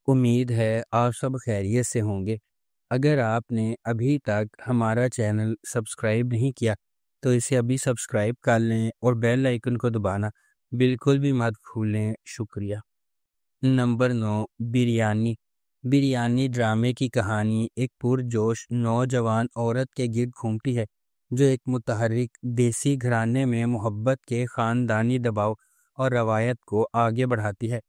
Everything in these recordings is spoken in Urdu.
امید ہے آپ سب خیریت سے ہوں گے۔ اگر آپ نے ابھی تک ہمارا چینل سبسکرائب نہیں کیا تو اسے ابھی سبسکرائب کر لیں اور بیل آئیکن کو دبانا بالکل بھی مت بھولیں۔ شکریہ۔ نمبر 9، بریانی۔ بریانی ڈرامے کی کہانی ایک پرجوش نوجوان عورت کے گرد گھومتی ہے جو ایک متحرک دیسی گھرانے میں محبت کے خاندانی دباؤ اور روایت کو آگے بڑھاتی ہے۔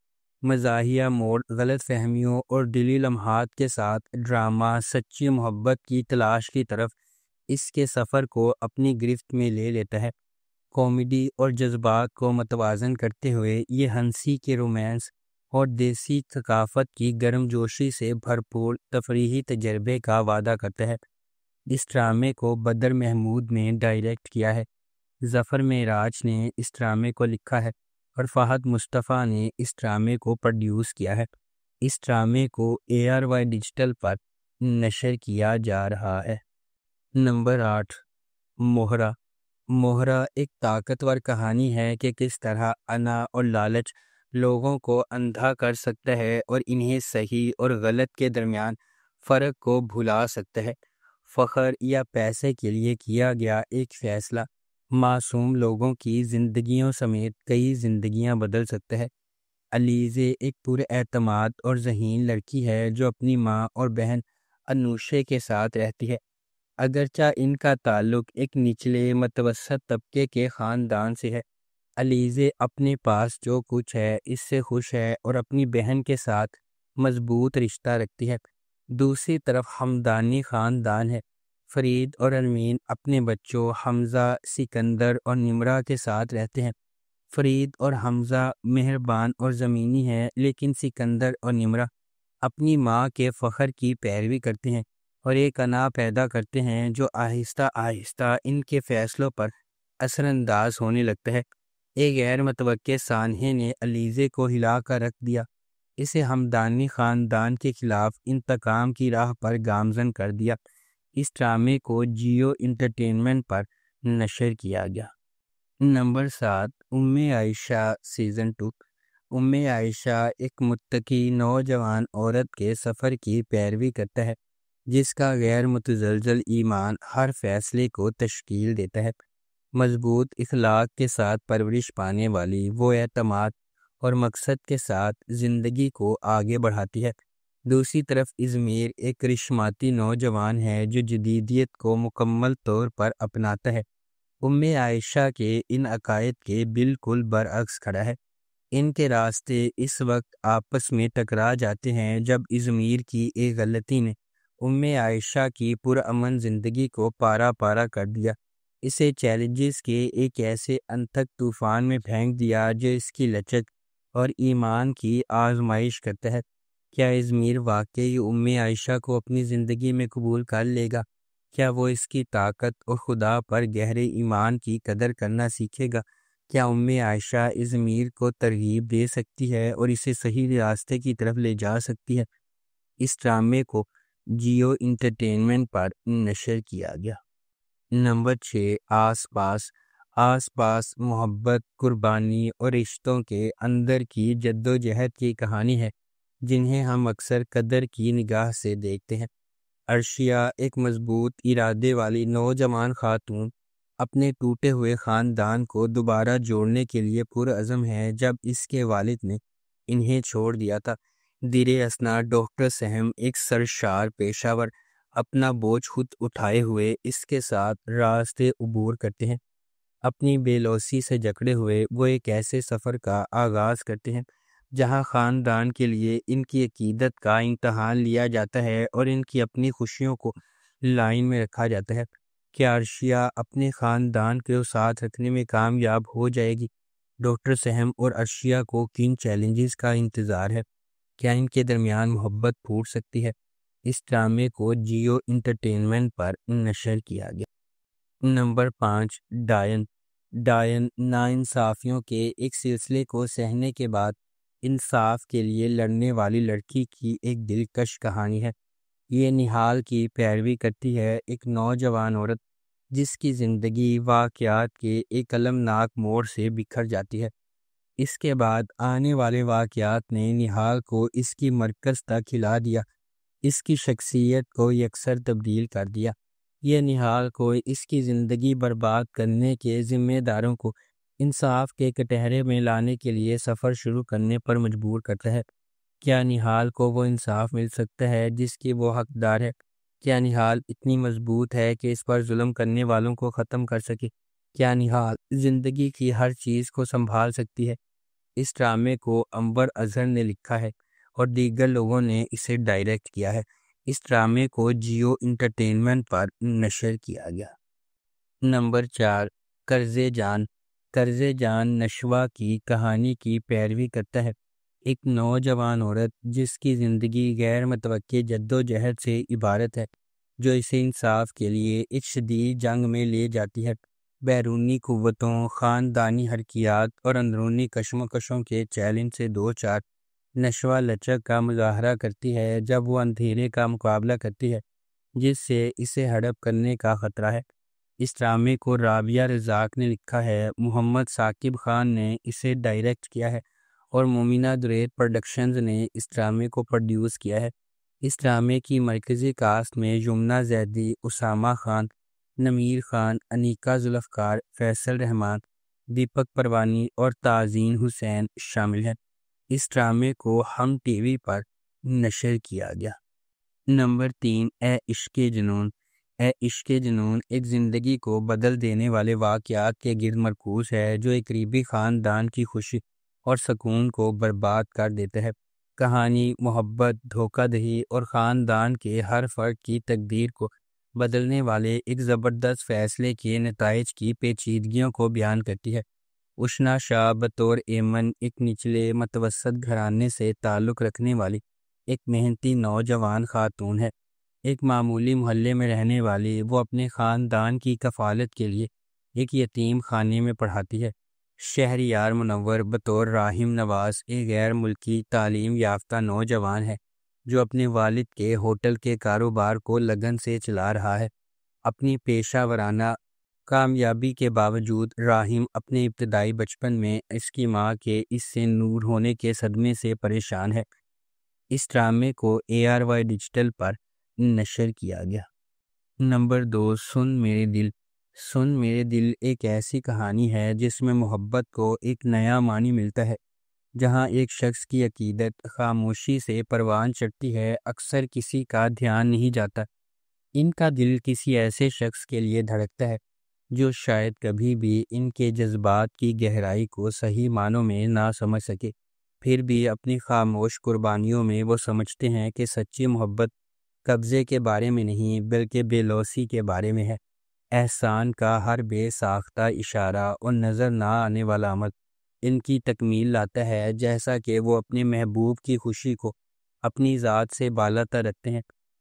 مزاحیہ موڑ، غلط فہمیوں اور دلی لمحات کے ساتھ ڈرامہ سچی محبت کی تلاش کی طرف اس کے سفر کو اپنی گرفت میں لے لیتا ہے۔ کامیڈی اور جذبات کو متوازن کرتے ہوئے یہ ہنسی کے رومانس اور دیسی ثقافت کی گرم جوشی سے بھرپور تفریحی تجربے کا وعدہ کرتا ہے۔ اس ڈرامے کو بدر محمود نے ڈائریکٹ کیا ہے، ظفر معراج نے اس ڈرامے کو لکھا ہے اور فہد مصطفیٰ نے اس ڈرامے کو پروڈیوس کیا ہے۔ اس ڈرامے کو ARY ڈیجیٹل پر نشر کیا جا رہا ہے۔ نمبر 8، موہرا۔ موہرا ایک طاقتور کہانی ہے کہ کس طرح انا اور لالچ لوگوں کو اندھا کر سکتا ہے اور انہیں صحیح اور غلط کے درمیان فرق کو بھلا سکتا ہے۔ فخر یا پیسے کے لیے کیا گیا ایک فیصلہ معصوم لوگوں کی زندگیوں سمیت کئی زندگیاں بدل سکتا ہے۔ علیزے ایک پراعتماد اور ذہین لڑکی ہے جو اپنی ماں اور بہن انوشے کے ساتھ رہتی ہے۔ اگرچہ ان کا تعلق ایک نچلے متوسط طبقے کے خاندان سے ہے، علیزے اپنے پاس جو کچھ ہے اس سے خوش ہے اور اپنی بہن کے ساتھ مضبوط رشتہ رکھتی ہے۔ دوسری طرف حمدانی خاندان ہے۔ فرید اور ارمین اپنے بچوں حمزہ، سکندر اور نمرہ کے ساتھ رہتے ہیں۔ فرید اور حمزہ مہربان اور زمینی ہیں، لیکن سکندر اور نمرہ اپنی ماں کے فخر کی پیروی کرتے ہیں اور ایک انا پیدا کرتے ہیں جو آہستہ آہستہ ان کے فیصلوں پر اثر انداز ہونے لگتا ہے۔ ایک غیر متوقع سانحے نے علیزے کو ہلا کر رکھ دیا، اسے حمدانی خاندان کے خلاف انتقام کی راہ پر گامزن کر دیا۔ اس ڈرامے کو جیو انٹرٹینمنٹ پر نشر کیا گیا۔ نمبر 7، عائشہ سیزن 2۔ عائشہ ایک متقی نوجوان عورت کے سفر کی پیروی کرتا ہے جس کا غیر متزلزل ایمان ہر فیصلے کو تشکیل دیتا ہے۔ مضبوط اخلاق کے ساتھ پرورش پانے والی وہ اعتماد اور مقصد کے ساتھ زندگی کو آگے بڑھاتی ہے۔ دوسری طرف ازمیر ایک کرشماتی نوجوان ہے جو جدیدیت کو مکمل طور پر اپناتا ہے۔ عائشہ کے ان عقائد کے بالکل برعکس کھڑا ہے۔ ان کے راستے اس وقت آپس میں ٹکرا جاتے ہیں جب ازمیر کی ایک غلطی نے عائشہ کی پرامن زندگی کو پارا پارا کر دیا، اسے چیلنجز کے ایک ایسے انتھک طوفان میں پھینک دیا جو اس کی لچک اور ایمان کی آزمائش کرتا ہے۔ کیا ازمیر واقعی عائشہ کو اپنی زندگی میں قبول کر لے گا؟ کیا وہ اس کی طاقت اور خدا پر گہرے ایمان کی قدر کرنا سیکھے گا؟ کیا عائشہ ازمیر کو ترغیب دے سکتی ہے اور اسے صحیح راستے کی طرف لے جا سکتی ہے؟ اس ڈرامے کو جیو انٹرٹینمنٹ پر نشر کیا گیا۔ نمبر 6، آس پاس محبت، قربانی اور رشتوں کے اندر کی جدوجہد کی کہانی ہے جنہیں ہم اکثر قدر کی نگاہ سے دیکھتے ہیں۔ عرشیہ ایک مضبوط ارادے والی نوجوان خاتون اپنے ٹوٹے ہوئے خاندان کو دوبارہ جوڑنے کے لیے پرعزم ہے جب اس کے والد نے انہیں چھوڑ دیا تھا۔ دیر اثنا ڈاکٹر سہم ایک سرشار پیشہ ور اپنا بوجھ خود اٹھائے ہوئے اس کے ساتھ راستے عبور کرتے ہیں۔ اپنی بے لوثی سے جکڑے ہوئے وہ ایک ایسے سفر کا آغاز کرتے ہیں جہاں خاندان کے لیے ان کی عقیدت کا امتحان لیا جاتا ہے اور ان کی اپنی خوشیوں کو لائن میں رکھا جاتا ہے۔ کیا عرشیہ اپنے خاندان کو ساتھ رکھنے میں کامیاب ہو جائے گی؟ ڈاکٹر سہم اور عرشیہ کو کن چیلنجز کا انتظار ہے؟ کیا ان کے درمیان محبت پھوٹ سکتی ہے؟ اس ڈرامے کو جیو انٹرٹینمنٹ پر نشر کیا گیا۔ نمبر 5، ڈائن ناانصافیوں کے ایک سلسلے کو سہنے کے بعد انصاف کے لیے لڑنے والی لڑکی کی ایک دلکش کہانی ہے۔ یہ نہال کی پیروی کرتی ہے، ایک نوجوان عورت جس کی زندگی واقعات کے ایک المناک موڑ سے بکھر جاتی ہے۔ اس کے بعد آنے والے واقعات نے نہال کو اس کی مرکز تک ہلا دیا، اس کی شخصیت کو یکسر تبدیل کر دیا۔ یہ نہال کو اس کی زندگی برباد کرنے کے ذمہ داروں کو انصاف کے کٹہرے میں لانے کے لیے سفر شروع کرنے پر مجبور کرتا ہے۔ کیا نہال کو وہ انصاف مل سکتا ہے جس کی وہ حقدار ہے؟ کیا نہال اتنی مضبوط ہے کہ اس پر ظلم کرنے والوں کو ختم کر سکے؟ کیا نہال زندگی کی ہر چیز کو سنبھال سکتی ہے؟ اس ڈرامے کو عنبر اظہر نے لکھا ہے اور دیگر لوگوں نے اسے ڈائریکٹ کیا ہے۔ اس ڈرامے کو جیو انٹرٹینمنٹ پر نشر کیا گیا۔ نمبر 4، قرض جان۔ قرض جان نشوہ کی کہانی کی پیروی کرتا ہے۔ ایک نوجوان عورت جس کی زندگی غیر متوقع جدوجہد سے عبارت ہے، جو اسے انصاف کے لیے ایک شدید جنگ میں لے جاتی ہے۔ بیرونی قوتوں، خاندانی حرکیات اور اندرونی کشمکشوں کے چیلنج سے دو چار نشوہ لچک کا مظاہرہ کرتی ہے جب وہ اندھیرے کا مقابلہ کرتی ہے جس سے اسے ہڑپ کرنے کا خطرہ ہے۔ اس ڈرامے کو رابعہ رزاق نے لکھا ہے، محمد ثاقب خان نے اسے ڈائریکٹ کیا ہے اور مومنہ درید پروڈکشنز نے اس ڈرامے کو پروڈیوس کیا ہے۔ اس ڈرامے کی مرکزی کاسٹ میں یمنا زیدی، اسامہ خان، نمیر خان، انیکا ذوالفقار، فیصل رحمان، دیپک پروانی اور تعزین حسین شامل ہیں۔ اس ڈرامے کو ہم ٹی وی پر نشر کیا گیا۔ نمبر 3، اے عشق جنون۔ اے عشق جنون ایک زندگی کو بدل دینے والے واقعات کے گرد مرکوز ہے جو ایک قریبی خاندان کی خوشی اور سکون کو برباد کر دیتا ہے۔ کہانی محبت، دھوکہ دہی اور خاندان کے ہر فرد کی تقدیر کو بدلنے والے ایک زبردست فیصلے کے نتائج کی پیچیدگیوں کو بیان کرتی ہے۔ اشنا شاہ بطور ایمن ایک نچلے متوسط گھرانے سے تعلق رکھنے والی ایک محنتی نوجوان خاتون ہے۔ ایک معمولی محلے میں رہنے والی وہ اپنے خاندان کی کفالت کے لیے ایک یتیم خانے میں پڑھاتی ہے۔ شہریار منور بطور راحم نواز ایک غیر ملکی تعلیم یافتہ نوجوان ہے جو اپنے والد کے ہوٹل کے کاروبار کو لگن سے چلا رہا ہے۔ اپنی پیشہ ورانہ کامیابی کے باوجود راحم اپنے ابتدائی بچپن میں اس کی ماں کے اس سے دور ہونے کے صدمے سے پریشان ہے۔ اس ڈرامے کو ARY ڈیجیٹل پر نشر کیا گیا۔ نمبر 2، سن میرے دل۔ سن میرے دل ایک ایسی کہانی ہے جس میں محبت کو ایک نیا معنی ملتا ہے۔ جہاں ایک شخص کی عقیدت خاموشی سے پروان چڑھتی ہے، اکثر کسی کا دھیان نہیں جاتا۔ ان کا دل کسی ایسے شخص کے لیے دھڑکتا ہے جو شاید کبھی بھی ان کے جذبات کی گہرائی کو صحیح معنوں میں نہ سمجھ سکے، پھر بھی اپنی خاموش قربانیوں میں وہ سمجھتے ہیں کہ سچی محبت قبضے کے بارے میں نہیں بلکہ بے لوثی کے بارے میں ہے۔ احسان کا ہر بے ساختہ اشارہ اور نظر نہ آنے والا عمل ان کی تکمیل لاتا ہے، جیسا کہ وہ اپنے محبوب کی خوشی کو اپنی ذات سے بالاتر رکھتے ہیں۔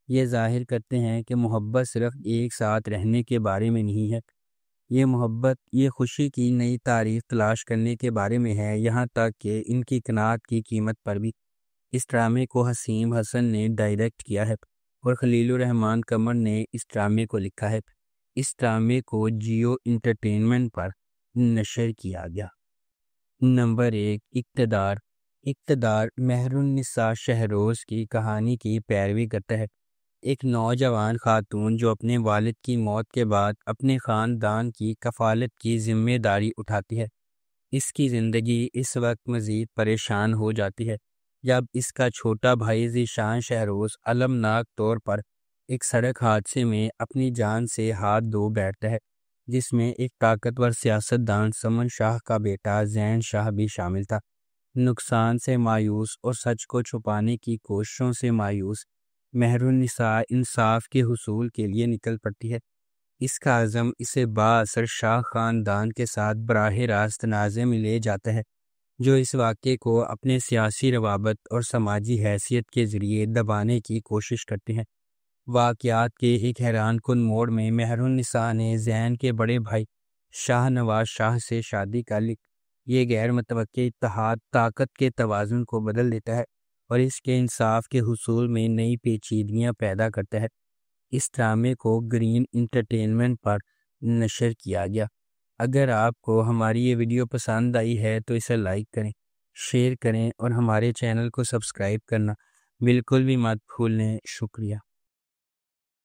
یہ ظاہر کرتے ہیں کہ محبت صرف ایک ساتھ رہنے کے بارے میں نہیں ہے، یہ محبت یہ خوشی کی نئی تعریف تلاش کرنے کے بارے میں ہے، یہاں تک کہ ان کی قناعت کی قیمت پر بھی۔ اس ڈرامے کو حسیم حسن نے ڈائریکٹ کیا ہے اور خلیل الرحمن قمر نے اس ڈرامے کو لکھا ہے۔ اس ڈرامے کو جیو انٹرٹینمنٹ پر نشر کیا گیا۔ نمبر 1، اقتدار۔ اقتدار مہر النساء شہروز کی کہانی کی پیروی کرتا ہے۔ ایک نوجوان خاتون جو اپنے والد کی موت کے بعد اپنے خاندان کی کفالت کی ذمہ داری اٹھاتی ہے۔ اس کی زندگی اس وقت مزید پریشان ہو جاتی ہے جب اس کا چھوٹا بھائی ذیشان شہروز المناک طور پر ایک سڑک حادثے میں اپنی جان سے ہاتھ دھو بیٹھتا ہے، جس میں ایک طاقتور سیاستدان سمن شاہ کا بیٹا زین شاہ بھی شامل تھا۔ نقصان سے مایوس اور سچ کو چھپانے کی کوششوں سے مایوس مہر النساء انصاف کے حصول کے لیے نکل پڑتی ہے۔ اس کا عزم اسے بااثر شاہ خاندان کے ساتھ براہ راست تنازع میں لے جاتا ہے، جو اس واقعے کو اپنے سیاسی روابط اور سماجی حیثیت کے ذریعے دبانے کی کوشش کرتے ہیں۔ واقعات کے ایک حیران کن موڑ میں مہر النساء نے زین کے بڑے بھائی شاہ نواز شاہ سے شادی کر لی۔ یہ غیر متوقع اتحاد طاقت کے توازن کو بدل دیتا ہے اور اس کے انصاف کے حصول میں نئی پیچیدگیاں پیدا کرتا ہے۔ اس ڈرامے کو گرین انٹرٹینمنٹ پر نشر کیا گیا۔ اگر آپ کو ہماری یہ ویڈیو پسند آئی ہے تو اسے لائک کریں، شیئر کریں اور ہمارے چینل کو سبسکرائب کرنا بالکل بھی مت بھولیں۔ شکریہ۔